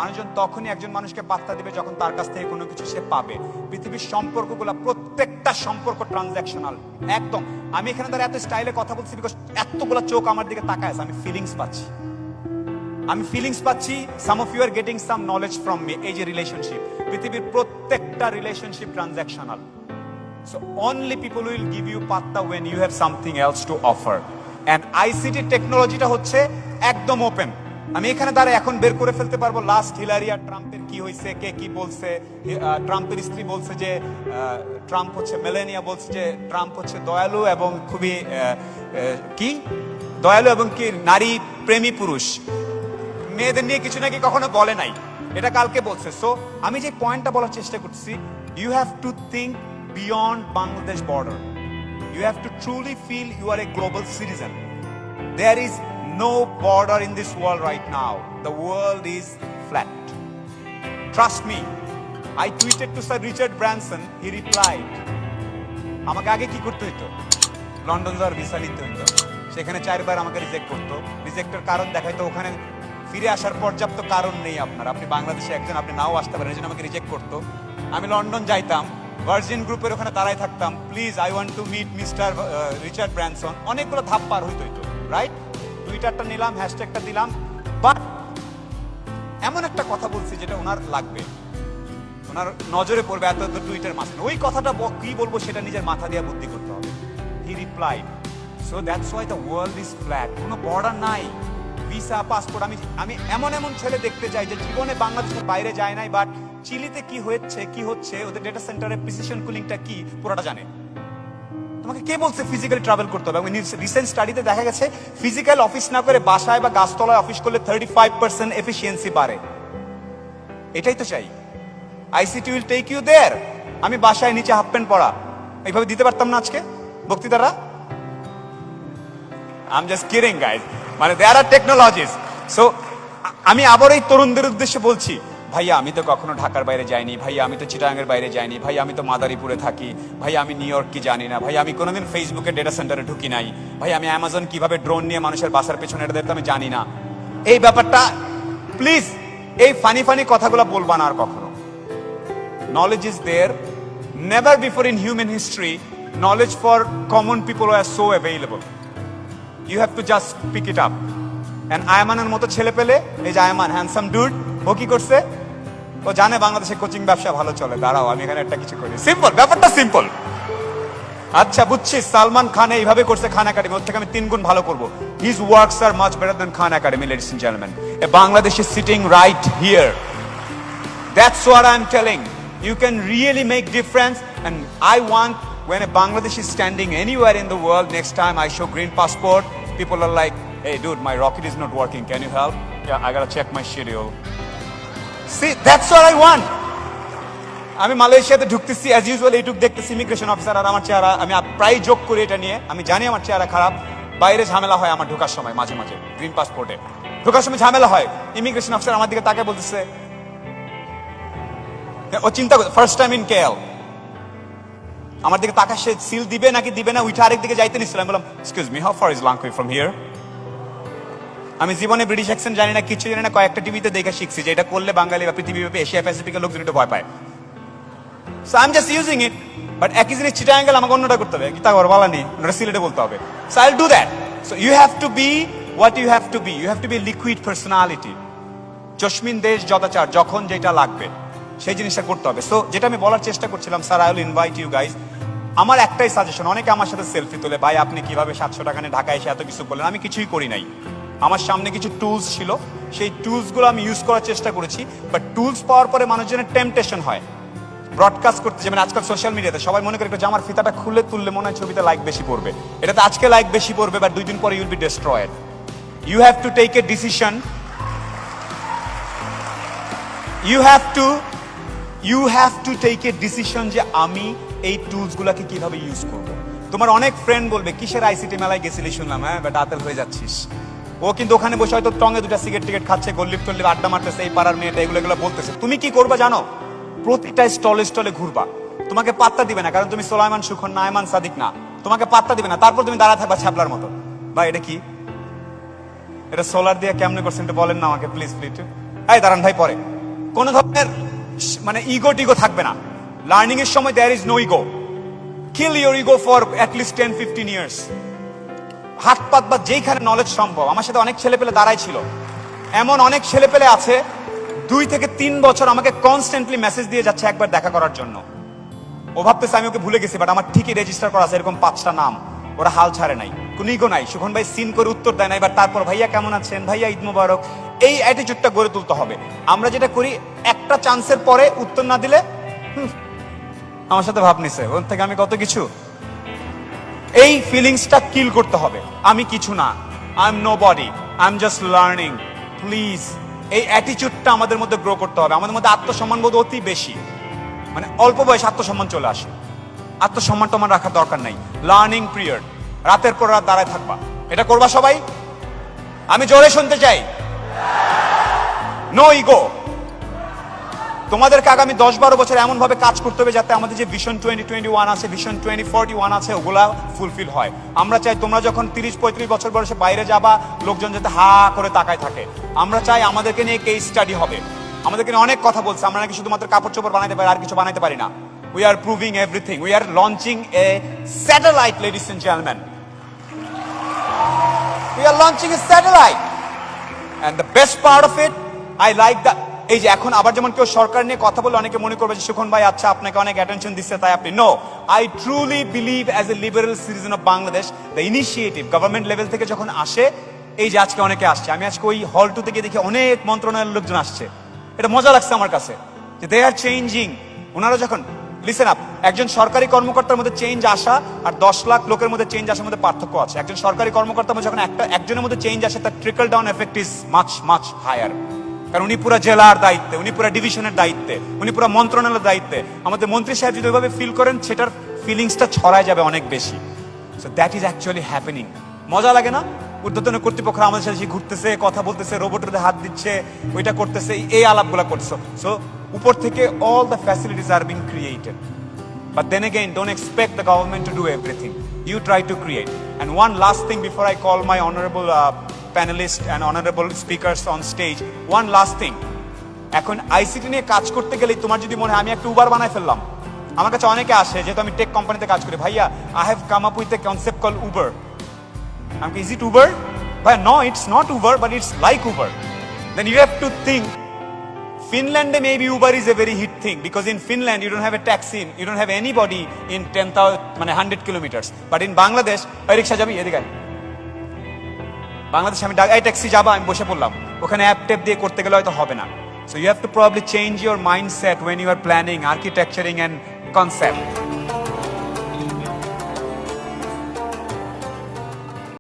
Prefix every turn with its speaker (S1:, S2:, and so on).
S1: মানুষজন তখনই একজন মানুষকে পাত্তা দিবে যখন তার কাছ থেকে কোনো কিছু সে পাবে। পৃথিবীর সম্পর্কগুলো, প্রত্যেকটা সম্পর্ক ট্রানজ্যাকশনাল একদম। আমি এখানে তার এত স্টাইলে কথা বলছি বিকজ এতগুলো চোখ আমার দিকে তাকায় আছে, আমি ফিলিংস পাচ্ছি, some of you are getting some knowledge from me. এই যে রিলেশনশিপ, পৃথিবীর প্রত্যেকটা relationship transactional. So only people will give you পাত্তা when you have something else to offer. And ICT টেকনোলজিটা হচ্ছে একদম ওপেন। আমি এখানে দ্বারা এখন বের করে ফেলতে পারবো লাস্ট হিলারি আর ট্রাম্পের কি হয়েছে, কে কি বলছে। ট্রাম্পের স্ত্রী বলছে যে ট্রাম্প হচ্ছে, মেলেনিয়া বলছে যে ট্রাম্প হচ্ছে দয়ালু এবং খুবই কি দয়ালু এবং কি নারী প্রেমী পুরুষ, মেয়েদের নিয়ে কিছু নাকি কখনো বলে নাই, এটা কালকে বলছে। সো আমি যে পয়েন্টটা বলার চেষ্টা করছি, you have to think beyond Bangladesh border. You have to truly feel you are a global citizen. There is no border in this world right now. The world is flat. Trust me. I tweeted to Sir Richard Branson. He replied, আমাকে আগে কি করতে হইতো? London যাওয়ার visa নিতে হইতো, সেখানে 4 বার আমাকে রিজেক্ট করতো। রিজেক্টের কারণ দেখাইতো, ওখানে ফিরে আসার পর্যাপ্ত কারণ নেই আপনার, আপনি বাংলাদেশে একজন, আপনি নাও আসতে পারেন, এই জন্য আমাকে রিজেক্ট করতো। আমি লন্ডন যাইতাম, ভার্জিন গ্রুপের ওখানে দাঁড়াই থাকতাম, please I want to meet mister Richard Branson, অনেকগুলো ধাপ পার হইতো, রাইট? টুইটারটা নিলাম, হ্যাশট্যাগটা দিলাম, বাট এমন একটা কথা বলছি যেটা ওনার লাগবে, ওনার নজরে পড়বে এত এত টুইটার মাঝখানে। ওই কথাটা কি বলবো সেটা নিজের মাথা দিয়ে বুদ্ধি করতে হবে। হি replied, so that's why the world is flat. কোনো বর্ডার নাই, ভিসা, পাসপোর্ট। আমি এমন ছেলে দেখতে চাই যে জীবনে বাংলাদেশের বাইরে যায় নাই, বাট চিলিতে কি হচ্ছে ওদের ডেটা সেন্টারে প্রিসিশন কুলিংটা কি পুরোটা জানে। তোমাকে কে বলছে ফিজিক্যালি ট্রাভেল করতে হবে? রিসেন্ট স্টাডিতে দেখা গেছে ফিজিক্যাল অফিস না করে বাসায় বা গাছতলায় অফিস করলে 35% এফিসিয়েন্সি বাড়ে। এটাই তো চাই। ICT will take you there. আমি বাসায় নিচে হাফ প্যান্ট পরা এইভাবে দিতে পারতাম না আজকে বক্তৃতারা? I am just kidding guys, মানে দেয়ার আর টেকনোলজিস। সো আমি আবার এই তরুণদের উদ্দেশ্যে বলছি, ভাইয়া আমি তো কখনো ঢাকার বাইরে যাইনি, ভাইয়া আমি তো চিটাগাংয়ের বাইরে যাইনি, ভাই আমি তো মাদারীপুরে থাকি, ভাই আমি নিউ ইয়র্ক কি জানি না, ভাই আমি কোনোদিন ফেসবুকে ডেটা সেন্টারে ঢুকি নাই, ভাই আমি অ্যামাজন কিভাবে ড্রোন নিয়ে মানুষের বাসার পেছনে এটা দেখতে আমি জানি না। এই ব্যাপারটা প্লিজ, এই ফানি কথাগুলো বলবা না আর কখনো। Knowledge is there, never before in human history knowledge for common people were so available. You have to just pick it up. And আয়মানের মতো ছেলে পেলে, এই যে আয়মান হ্যান্ডসাম ডুড, ও কি করছে? ও জানে বাংলাদেশে কোচিং ব্যবসা ভালো চলে, দাঁড়াও আমি এখানে একটা কিছু করি। সিম্পল, ব্যাপারটা সিম্পল। আচ্ছা বুঝছি, সালমান খান এইভাবে করছে খান একাডেমি, ওর থেকে আমি 3 গুণ ভালো করবো। His works are much better than Khan Academy, ladies and gentleman. A Bangladesh is sitting right here. That's what I am telling. You can really make difference, and I want when a Bangladeshi is standing anywhere in the world, next time I show green passport, people are like, hey dude, my rocket is not working, can you help? Yeah, I gotta check my schedule. See, that's what I want. আমি মালয়েশিয়াতে ঢুকতেছি, as usual এইটুক দেখতেছি immigration officer, আর আমার চেহারা, আমি প্রায় যোগ করি এটা নিয়ে, আমি জানি আমার চেহারা খারাপ, বাইরে ঝামেলা হয় আমার ঢোকার সময়, মাঝে মাঝে গ্রিন পাসপোর্টে ঢোকার সময় ঝামেলা হয়। ইমিগ্রেশন অফিসার আমার দিকে তাকে বলতেছে, ও চিন্তা করে ফার্স্ট টাইম ইন কেএল, আমার দিকে তাকা, সে সিল দিবে নাকি দিবে না, উঠে আরেক দিকে যাইতে নিচ্ছিলাম, বললাম excuse me, how far is Langkawi from here? আমি জীবনে ব্রিটিশ অ্যাকসেন্ট জানি না, কিছু জানি না, কয়েকটা টিভিতে দেখে শিখছি যে এটা করলে বাঙালি বা পৃথিবীব্যাপী এশিয়া প্যাসিফিকের লোকজন একটু ভয় পায়। So I am just using it. But একই জিনিস চিটাগাং আমাকে অন্যটা করতে হবে, গীতা ঘর বালা নেই, ওটা সিলেটে বলতে হবে। So I will do that. So you have to be what you have to be. You have to be liquid personality. জসমিন দেশ যদাচার, যখন যেটা লাগবে সেই জিনিসটা করতে হবে। সো যেটা আমি বলার চেষ্টা করছিলাম, sir I will invite you guys. আমার একটাই সাজেশন, অনেকে আমার সাথে সেলফি তোলে, ভাই আপনি কিভাবে 700 টাকা নিয়ে ঢাকায় এসে এত কিছু করলেন? আমি কিছুই করি নাই। আমার সামনে কিছু টুলস ছিল, সেই টুলসগুলো আমি ইউজ করার চেষ্টা করেছি। বাট টুলস পাওয়ার পরে মানুষজনের টেম্পটেশন হয় ব্রডকাস্ট করতে, যেমন আজকাল সোশ্যাল মিডিয়াতে সবাই মনে করে একটু জামার ফিতাটা খুলে তুললে মনে হয় ছবিতে লাইক বেশি পড়বে। এটাতে আজকে লাইক বেশি পড়বে, বাট 2 দিন পরে you'll be destroyed. You have to take a decision. You have to take a decision যে আমি এই টুলসগুলোকে কিভাবে ইউজ করব। তোমার অনেক ফ্রেন্ড বলবে কিসের আইসিটি মেলায় গেছিলি শুনলাম, হ্যাঁ বাট আতেল হয়ে যাচ্ছিস। ও কিন্তু ওখানে বসে হয়তো টঙ্গে 2টা সিগারেট টিকেট খাচ্ছে, গল্লিপ টল্লিপ আড্ডা মারতেছে, এই পাড়ার মেয়েটা এগুলো বলতেছে। তুমি কি করবা জানো? প্রতিটা স্টলে ঘুরবা, তোমাকে পাত্তা দিবে না, কারণ তুমি সোলাইমান সুখন না, আয়মান সাদিক না, তোমাকে পাত্তা দিবে না। তারপর তুমি দাঁড়া থাকবা ছ্যাপলার মতো। ভাই এটা কি? এটা সোলার দিয়ে কেমনে করছেন একটু বলেন না আমাকে প্লিজ প্লিজ। এই দাঁড়ান ভাই, পরে কোন ধরনের মানে ইগো টিগো থাকবে না। লার্নিং এর সময় there is no ego. Kill your ego for at least 10-15 years. হাত পাত বা যেইখানে নলেজ সম্ভব। আমার সাথে অনেক ছেলে পেলে দাঁড়াই ছিল, এমন অনেক ছেলে পেলে আছে 2 থেকে 3 বছর আমাকে কনস্ট্যান্টলি মেসেজ দিয়ে যাচ্ছে একবার দেখা করার জন্য। ও ভাবতেছে আমি ওকে ভুলে গেছি, বাট আমার ঠিকই রেজিস্টার করা আছে এরকম 5টা নাম। ওরা হাল ছাড়ে নাই, কোনো ইগো নাই। সুখন ভাই সিন করে উত্তর দেয় না, এবার তারপর ভাইয়া কেমন আছেন, ভাইয়া ঈদ মুবারক, এই অ্যাটিটিউডটা গড়ে তুলতে হবে। আমরা যেটা করি, একটা চান্সের পরে উত্তর না দিলে আমার সাথে ভাব নিছে, ওর থেকে আমি কত কিছু। এই ফিলিংসটা কিল করতে হবে। আমি কিছু না, I am nobody, I am just learning. Please এই অ্যাটিটিউডটা আমাদের মধ্যে গ্রো করতে হবে। আমাদের মধ্যে আত্মসম্মান বোধ অতি বেশি, মানে অল্প বয়সে আত্মসম্মান চলে আসে। আত্মসম্মান তোমার রাখার দরকার নাই। লার্নিং পিরিয়ড, রাতের পর রাত দাঁড়ায় থাকবা, এটা করবা সবাই? আমি জোরে শুনতে চাই, নো ইগো। তোমাদেরকে আগামী 10-12 বছর এমন ভাবে কাজ করতে হবে যাতে আমাদের যে ভিশন 2021 আছে, ভিশন 2041 আছে, ওগুলা ফুলফিল হয়। আমরা চাই তোমরা যখন 30-35 বছর বয়সে বাইরে যাবা, লোকজন যাতে হা করে তাকায় থাকে। আমরা চাই আমাদেরকে নিয়ে কেস স্টাডি হবে। আমাদেরকে নিয়ে অনেক কথা বলছে, আমরা নাকি শুধুমাত্র কাপড় চোপড় বানাইতে পারি, আর কিছু বানাইতে পারি না। We are proving everything. We are launching a satellite, ladies and gentleman. We are launching a satellite, and the best part of it, I like the, এই যে এখন আবার যেমন কেউ সরকার নিয়ে কথা বলে অনেকে মনে করবে যে সুখন ভাই আচ্ছা আপনাকে অনেক অ্যাটেনশন দিচ্ছে তাই আপনি। No, I truly believe as a liberal citizen of Bangladesh, the initiative government level থেকে যখন আসে, এই যে আজকে অনেকে আসছে, আমি আজকে ওই হল 2 থেকে দেখি অনেক মন্ত্রণালয়ের লোকজন আসছে। এটা মজা লাগছে আমার কাছে যে দে আর চেঞ্জিং। ওনারা যখন, লিসেন আপ, একজন সরকারি কর্মকর্তার মধ্যে চেঞ্জ আসা আর 10 লাখ লোকের মধ্যে চেঞ্জ আসার মধ্যে পার্থক্য আছে। একজন সরকারি কর্মকর্তার মধ্যে যখন একজনের মধ্যে চেঞ্জ আসে, তার trickle down effect is much much higher. কারণ উনি পুরো জেলার দায়িত্বে, উনি পুরো ডিভিশনের দায়িত্বে, উনি পুরো মন্ত্রণালয়ের দায়িত্বে। আমাদের মন্ত্রী সাহেব যদি ওইভাবে ফিল করেন, সেটার ফিলিংসটা ছড়ায় যাবে অনেক বেশি। So that is actually happening. মজা লাগে না? ঊর্ধ্বতন কর্তৃপক্ষরা আমাদের সাথে ঘুরতেছে, কথা বলতেছে, রোবটের হাত দিচ্ছে, ওইটা করতেছে, এই আলাপগুলা করছে। সো উপর থেকে all the facilities are being created. But then again, don't expect the government to do everything. You try to create. And one last thing before I call my honorable panelists and honorable speakers on stage. One last thing. এখন ICT নিয়ে কাজ করতে গেলে তোমার যদি মনে হয় আমি একটা উবার বানাই ফেললাম, আমার কাছে অনেকে আসে, যেহেতু আমি টেক কোম্পানিতে কাজ করি, ভাইয়া I have come up with a concept called Uber. I'm like, is it Uber? But no, it's not Uber, but it's like Uber. Then you have to think, Finland maybe Uber is a very hit thing, because in Finland you don't have a taxi, you don't have anybody in 10,000 মানে 100 kilometers. But in Bangladesh, এই রিকশা যাবি এদিকে, বাংলাদেশে আমি এই taxi যাবা, আমি বসে পড়লাম, ওখানে অ্যাপ ট্যাপ দিয়ে করতে গেলে হয়তো হবে না। So you have to probably change your mindset when you are planning, architecturing and concept.